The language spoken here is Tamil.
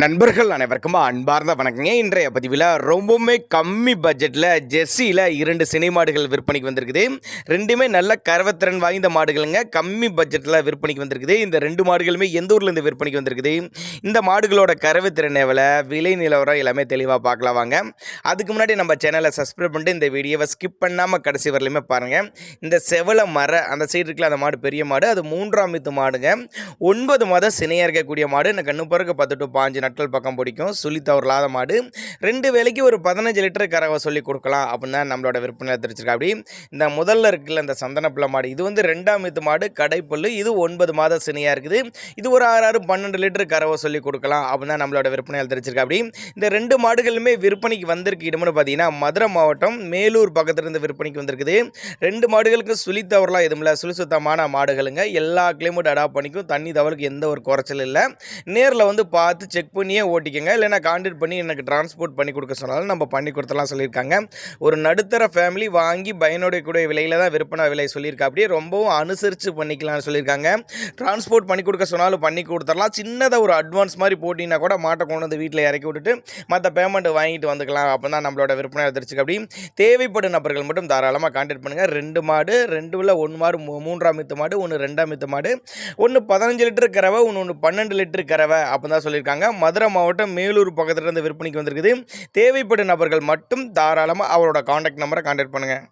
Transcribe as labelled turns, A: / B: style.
A: நண்பர்கள் அனைவருக்கும் அன்பார்ந்த வணக்கங்க. இன்றைய பதிவில் ரொம்பவுமே கம்மி பட்ஜெட்டில் ஜெர்சியில் 2 சினை மாடுகள் விற்பனைக்கு வந்திருக்குது. ரெண்டுமே நல்ல கறவைத்திறன் வாய்ந்த மாடுகளுங்க. கம்மி பட்ஜெட்டில் விற்பனைக்கு வந்திருக்குது. இந்த 2 மாடுகளுமே எந்த ஊர்லேருந்து விற்பனைக்கு வந்திருக்குது, இந்த மாடுகளோட கறவைத்திறன் எவ்வளோ, விலை நிலவரம் எல்லாமே தெளிவாக பார்க்கலாம் வாங்க. அதுக்கு முன்னாடி நம்ம சேனலை சப்ஸ்கிரைப் பண்ணிட்டு இந்த வீடியோவை ஸ்கிப் பண்ணாமல் கடைசி வரலையுமே பாருங்கள். இந்த செவலை அந்த சைடு இருக்கல அந்த மாடு பெரிய மாடு, அது 3ஆம் ஈத்து மாடுங்க. 9 மாதம் சினையாக இருக்கக்கூடிய மாடு. எனக்கு கண்ணு பிறகு 10 to 5 நட்கள் பக்கம் பிடிக்கும். சுழி தவறலாத மாடு. 2 வேலைக்கு ஒரு 15 லிட்டர் கறவை சொல்லி கொடுக்கலாம் அப்படின்னு தான் நம்மளோட விற்பனை தெரிஞ்சிருக்கா. அப்படி இந்த முதல்ல இருக்குல்ல இந்த சந்தனப்பிள்ளை மாடு, இது 2ஆம் ஈத்து மாடு, கடைப்புல். இது 9 மாத சினையாக இருக்குது. இது ஒரு 6-12 லிட்டர் கறவை சொல்லி கொடுக்கலாம் அப்படின்னு தான் நம்மளோட விற்பனையால் தெரிஞ்சிருக்கா. அப்படி இந்த 2 மாடுகளுமே விற்பனைக்கு வந்திருக்கு இடம்னு பார்த்தீங்கன்னா மதுரை மாவட்டம் மேலூர் பக்கத்துலேருந்து விற்பனைக்கு வந்திருக்குது. 2 மாடுகளுக்கு சுழி தவறலாம் எதுவும் இல்லை. சுத்தமான மாடுகளுங்க. எல்லா கிளைமேட் அடாப்ட் பண்ணிக்கும். தண்ணி தவறுக்கு எந்த ஒரு குறைச்சல் இல்லை. நேரில் பார்த்து செக் பண்ணியே ஓட்டிக்கங்க. இல்லைனா கான்டாக்ட் பண்ணி எனக்கு டிரான்ஸ்போர்ட் பண்ணி கொடுக்க சொன்னாலும் நம்ம பண்ணி கொடுத்தலாம் சொல்லியிருக்காங்க. ஒரு நடுத்தர ஃபேமிலி வாங்கி பயனுடைய கூடிய விலையில் தான் விற்பனை விலை சொல்லியிருக்கா. அப்படியே ரொம்பவும் அனுசரித்து பண்ணிக்கலாம்னு சொல்லியிருக்காங்க. டிரான்ஸ்போர்ட் பண்ணி கொடுக்க சொன்னாலும் பண்ணி கொடுத்துடலாம். சின்னதாக ஒரு அட்வான்ஸ் மாதிரி போட்டிங்கன்னா கூட மாட்டை கொண்டு வந்து வீட்டில் இறக்கி விட்டுட்டு மற்ற பேமெண்ட் வாங்கிட்டு வந்துக்கலாம். அப்போ தான் நம்மளோட விற்பனை தெரிஞ்சுக்க. அப்படி தேவைப்படும் நபர்கள் மட்டும் தாராளமாக கான்டாக்ட் பண்ணுங்கள். 2 மாடு, 2ல் 1 மாடு 3ஆம் ஈத்து மாடு, 1 2ஆம் ஈத்து மாடு, 1 15 லிட்டர் கறவை, 1 12 லிட்டர் கறவை அப்போ தான் சொல்லியிருக்காங்க. மதுரை மாவட்டம் மேலூர் பக்கத்துல இருந்து விற்பனைக்கு வந்திருக்குது. தேவைப்படும் நபர்கள் மட்டும் தாராளமாக அவரோட கான்டாக்ட் நம்பரை கான்டாக்ட் பண்ணுங்கள்.